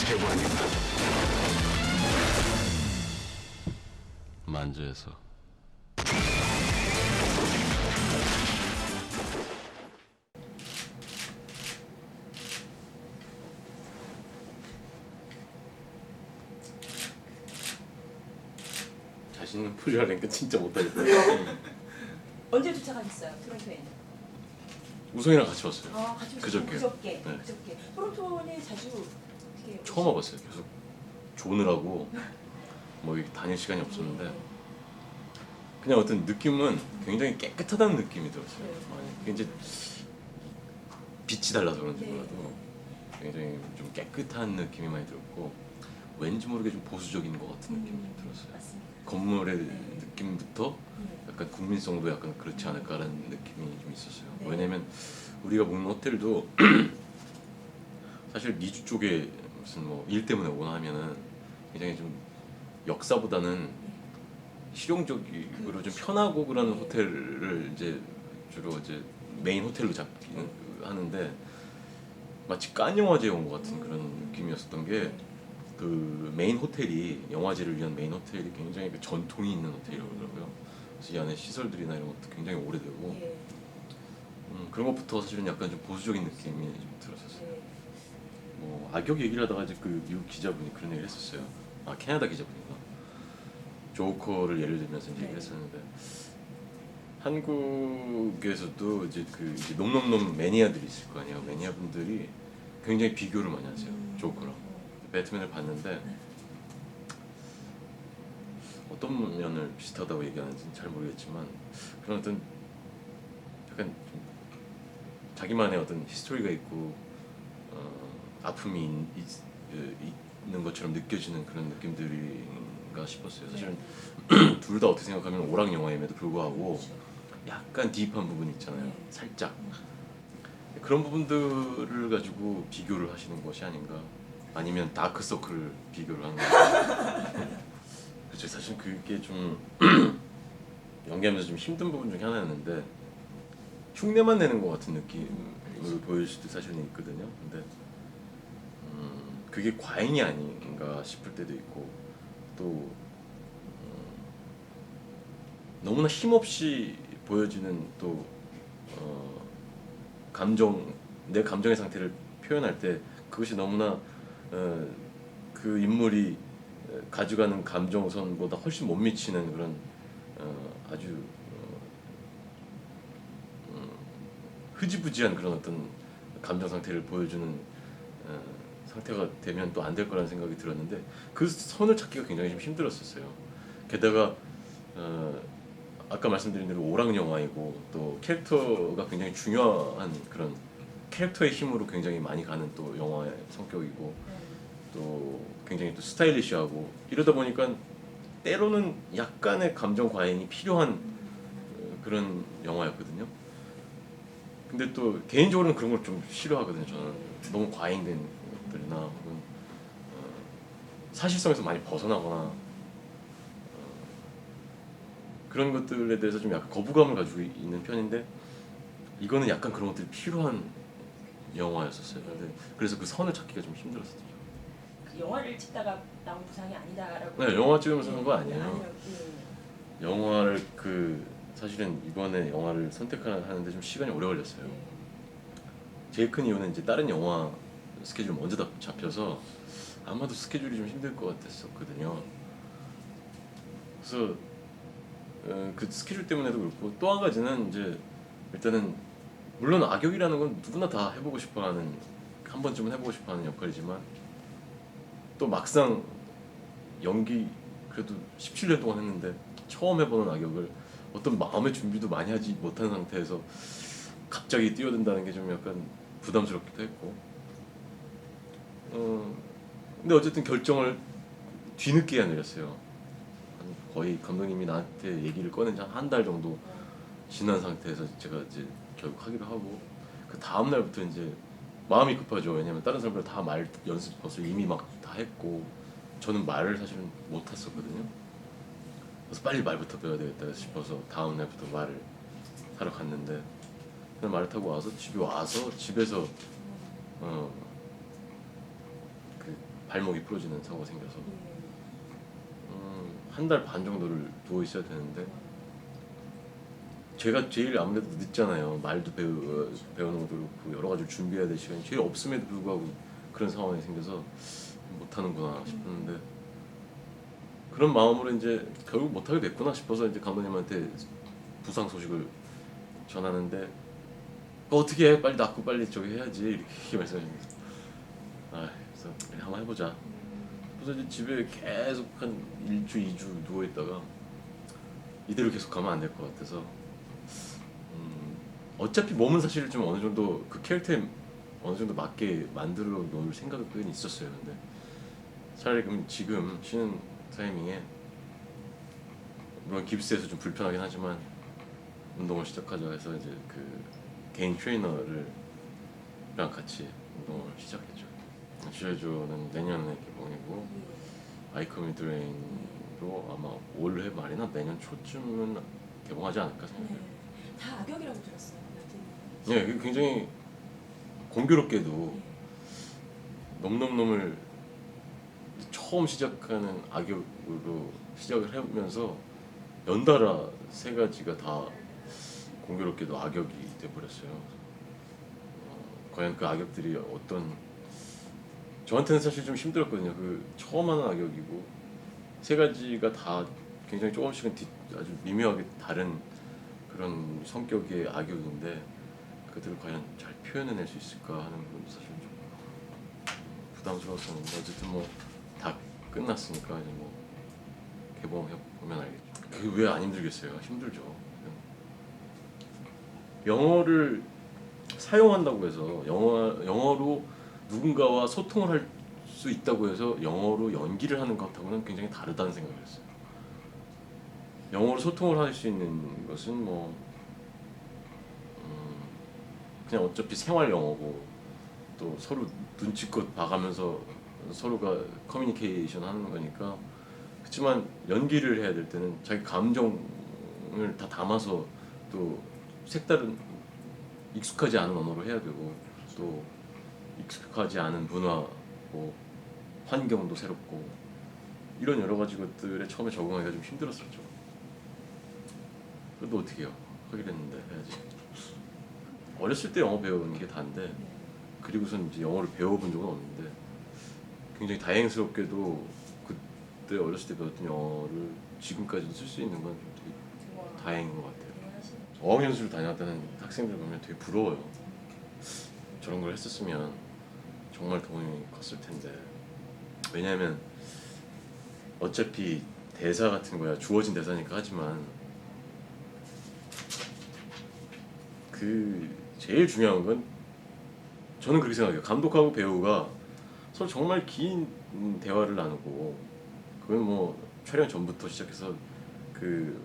대관이다. 만주에서 자신 있는 풀이라니까 진짜 못하겠다. 언제 도착하셨어요? 토론토에? 우성이랑 같이 왔어요. 아, 같이 그저께. 그저께. 네. 그저께. 토론토에 자주 어떻게 처음 와봤어요. 계속 조느라고 뭐 이렇게 다닐 시간이 없었는데 그냥 어떤 느낌은 굉장히 깨끗하다는 느낌이 들었어요. 네. 이게 이제 빛이 달라서 그런지 네. 몰라도 굉장히 좀 깨끗한 느낌이 많이 들었고 왠지 모르게 좀 보수적인 것 같은 느낌이 좀 들었어요. 맞습니다. 건물의 네. 느낌부터 약간 국민성도 약간 그렇지 않을까라는 느낌이 좀 있었어요. 네. 왜냐면 우리가 묵는 호텔도 사실 미주 쪽에 무슨 뭐 일 때문에 오거나 하면은 굉장히 좀 역사보다는 실용적으로 좀 편하고 그런 호텔을 이제 주로 이제 메인 호텔로 잡기는 하는데 마치 깐 영화제에 온 것 같은 그런 느낌이었었던 게 그 메인 호텔이 영화제를 위한 메인 호텔이 굉장히 그 전통이 있는 호텔이라고 그러더라고요. 그래서 이 안에 시설들이나 이런 것도 굉장히 오래되고 예. 그런 것부터 사실은 약간 좀 보수적인 느낌이 좀 들었었어요. 예. 뭐 악역 얘기를 하다가 이제 그 미국 기자분이 그런 얘기를 했었어요. 아 캐나다 기자분인가? 조커를 예를 들면서 이제 네. 얘기를 했었는데 한국에서도 이제 그 이제 놈놈놈 매니아들이 있을 거 아니에요. 매니아분들이 굉장히 비교를 많이 하세요. 조커랑. 배트맨을 봤는데 어떤 면을 비슷하다고 얘기하는지는 잘 모르겠지만 그런 어떤 약간 좀 자기만의 어떤 히스토리가 있고 아픔이 있는 것처럼 느껴지는 그런 느낌들인가 싶었어요. 사실은 둘 다 어떻게 생각하면 오락 영화임에도 불구하고 약간 딥한 부분이 있잖아요. 살짝 그런 부분들을 가지고 비교를 하시는 것이 아닌가. 아니면 다크서클을 비교를 하는 건가. 그렇죠. 사실 그게 좀 연기하면서 좀 힘든 부분 중에 하나였는데 흉내만 내는 것 같은 느낌으로 보일 수도 사실은 있거든요. 근데 그게 과잉이 아닌가 싶을 때도 있고 또 너무나 힘없이 보여지는 또 감정 내 감정의 상태를 표현할 때 그것이 너무나 그 인물이 가져가는 감정선보다 훨씬 못 미치는 그런 아주 흐지부지한 그런 어떤 감정 상태를 보여주는 상태가 되면 또 안 될 거라는 생각이 들었는데 그 선을 찾기가 굉장히 좀 힘들었었어요. 게다가 아까 말씀드린 대로 오락 영화이고 또 캐릭터가 굉장히 중요한 그런 캐릭터의 힘으로 굉장히 많이 가는 또 영화의 성격이고 또 굉장히 또 스타일리시하고 이러다 보니까 때로는 약간의 감정 과잉이 필요한 그런 영화였거든요. 근데 또 개인적으로는 그런 걸 좀 싫어하거든요. 저는 너무 과잉된 것들이나 혹은 사실성에서 많이 벗어나거나 그런 것들에 대해서 좀 약간 거부감을 가지고 있는 편인데 이거는 약간 그런 것들이 필요한 영화였었어요. 근데 그래서 그 선을 찾기가 좀 힘들었었죠. 그 영화를 찍다가 나온 부상이 아니다라고. 네, 영화 찍으면서 한 거 아니에요. 아니요. 영화를 사실은 이번에 영화를 선택하는데 좀 시간이 오래 걸렸어요. 제일 큰 이유는 이제 다른 영화 스케줄 먼저 다 잡혀서 아마도 스케줄이 좀 힘들 것 같았었거든요. 그래서 그 스케줄 때문에도 그렇고 또 한 가지는 이제 일단은 물론 악역이라는 건 누구나 다 해보고 싶어하는 한 번쯤은 해보고 싶어하는 역할이지만 또 막상 연기 그래도 17년 동안 했는데 처음 해보는 악역을 어떤 마음의 준비도 많이 하지 못한 상태에서 갑자기 뛰어든다는 게 좀 약간 부담스럽기도 했고 근데 어쨌든 결정을 뒤늦게야 내렸어요. 거의 감독님이 나한테 얘기를 꺼낸 지 한 달 정도 지난 상태에서 제가 이제 결국 하기로 하고 그 다음 날부터 이제 마음이 급하죠. 왜냐면 다른 사람들 다 말 연습 벌써 이미 막 다 했고 저는 말을 사실은 못 탔었거든요. 그래서 빨리 말부터 배워야 되겠다 싶어서 다음 날부터 말을 하러 갔는데 그냥 말을 타고 와서 집에 와서 집에서 그 발목이 부러지는 사고가 생겨서 예. 한 달 반 정도를 누워 있어야 되는데 제가 제일 아무래도 늦잖아요. 말도 배우는 것도 그렇고 여러 가지를 준비해야 될 시간이 제일 없음에도 불구하고 그런 상황이 생겨서 못하는구나 싶었는데 그런 마음으로 이제 결국 못하게 됐구나 싶어서 이제 감독님한테 부상 소식을 전하는데 어떻게 해? 빨리 낫고 빨리 저기 해야지 이렇게 말씀하십니다. 그래서 그래, 한번 해보자. 그래서 이제 집에 계속 한 1주, 2주 누워 있다가 이대로 계속 가면 안 될 것 같아서 어차피 몸은 사실 좀 어느 정도 그 캐릭터에 어느 정도 맞게 만들어 놓을 생각은 있었어요. 근데 차라리 그럼 지금 쉬는 타이밍에 물론 깁스에서 좀 불편하긴 하지만 운동을 시작하자 해서 이제 그 개인 트레이너를 랑 같이 운동을 시작했죠. 지하주는 내년에 개봉이고 아이커 미드레인도 아마 올해 말이나 내년 초쯤은 개봉하지 않을까 생각해요. 다 악역이라고 들었어요. 예, 그게 굉장히 공교롭게도 놈놈놈을 처음 시작하는 악역으로 시작을 하면서 연달아 세 가지가 다 공교롭게도 악역이 돼버렸어요. 과연 그 악역들이 어떤 저한테는 사실 좀 힘들었거든요. 그 처음 하는 악역이고 세 가지가 다 굉장히 조금씩은 아주 미묘하게 다른 그런 성격의 악역인데 그들을 과연 잘 표현해낼 수 있을까 하는 부분도 사실 좀 부담스러웠었는데 어쨌든 뭐 다 끝났으니까 이제 뭐 개봉해 보면 알겠죠. 그게 왜 안 힘들겠어요? 힘들죠. 영어를 사용한다고 해서 영어로 누군가와 소통을 할 수 있다고 해서 영어로 연기를 하는 것하고는 굉장히 다르다는 생각을 했어요. 영어로 소통을 할 수 있는 것은 뭐 그냥 어차피 생활 영어고 또 서로 눈치껏 봐가면서 서로가 커뮤니케이션 하는 거니까 그렇지만 연기를 해야 될 때는 자기 감정을 다 담아서 또 색다른 익숙하지 않은 언어로 해야 되고 또 익숙하지 않은 문화 뭐 환경도 새롭고 이런 여러 가지 것들에 처음에 적응하기가 좀 힘들었었죠. 그래도 어떻게 해요? 하기로 했는데 해야지. 어렸을 때 영어 배우는 게 다인데 그리고선 이제 영어를 배워본 적은 없는데 굉장히 다행스럽게도 그때 어렸을 때 배웠던 영어를 지금까지도 쓸 수 있는 건 되게 다행인 것 같아요. 어학연수를 다녔다는 학생들 보면 되게 부러워요. 저런 걸 했었으면 정말 도움이 컸을 텐데 왜냐하면 어차피 대사 같은 거야 주어진 대사니까 하지만 그 제일 중요한 건 저는 그렇게 생각해요. 감독하고 배우가 서로 정말 긴 대화를 나누고 그건 뭐 촬영 전부터 시작해서 그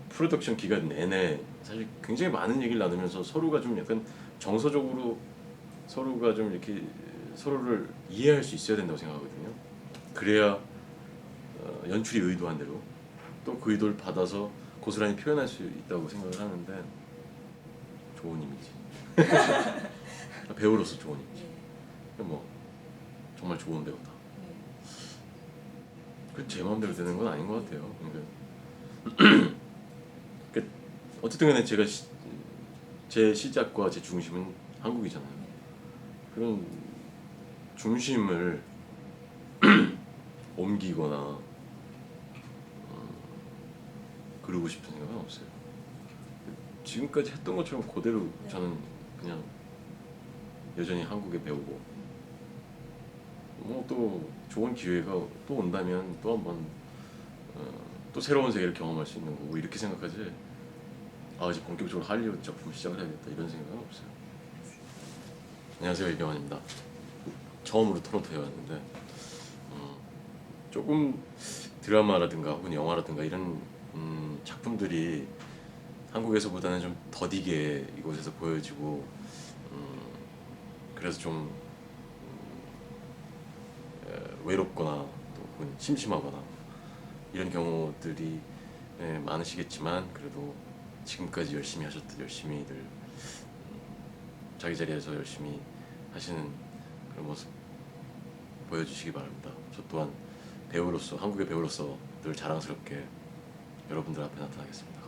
프로덕션 기간 내내 사실 굉장히 많은 얘기를 나누면서 서로가 좀 약간 정서적으로 서로가 좀 이렇게 서로를 이해할 수 있어야 된다고 생각하거든요. 그래야 연출이 의도한 대로 또 그 의도를 받아서 고스란히 표현할 수 있다고 생각을 하는데 좋은 이미지. 배우로서 좋은 이미지. 뭐 정말 좋은 배우다. 그 제 마음대로 되는 건 아닌 것 같아요. 그러니까 어쨌든 간에 제 시작과 제 중심은 한국이잖아요. 그런 중심을 옮기거나 그러고 싶은 생각은 없어요. 지금까지 했던 것처럼 그대로 저는 그냥 여전히 한국에 배우고 뭐 또 좋은 기회가 또 온다면 또 한번 또 새로운 세계를 경험할 수 있는 거고 이렇게 생각하지 이제 본격적으로 할리우드 작품을 시작을 해야겠다 이런 생각은 없어요. 안녕하세요, 이병헌입니다. 처음으로 토론토에 왔는데 조금 드라마라든가 혹은 영화라든가 이런 작품들이 한국에서보다는 좀 더디게 이곳에서 보여지고 그래서 좀 외롭거나 또 혹은 심심하거나 이런 경우들이 많으시겠지만 그래도 지금까지 열심히 하셨던 열심히들 자기 자리에서 열심히 하시는 그런 모습 보여주시기 바랍니다. 저 또한 배우로서 한국의 배우로서 늘 자랑스럽게 여러분들 앞에 나타나겠습니다.